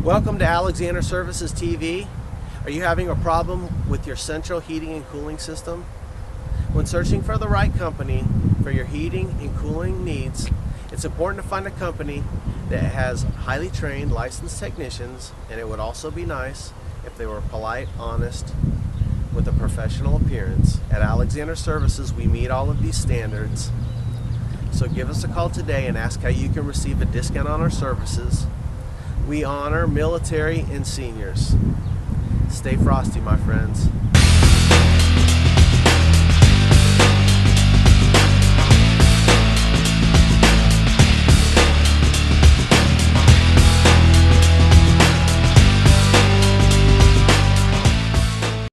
Welcome to Alexander Services TV. Are you having a problem with your central heating and cooling system? When searching for the right company for your heating and cooling needs, it's important to find a company that has highly trained licensed technicians, and it would also be nice if they were polite, honest, with a professional appearance. At Alexander Services, we meet all of these standards. So give us a call today and ask how you can receive a discount on our services. We honor military and seniors. Stay frosty, my friends.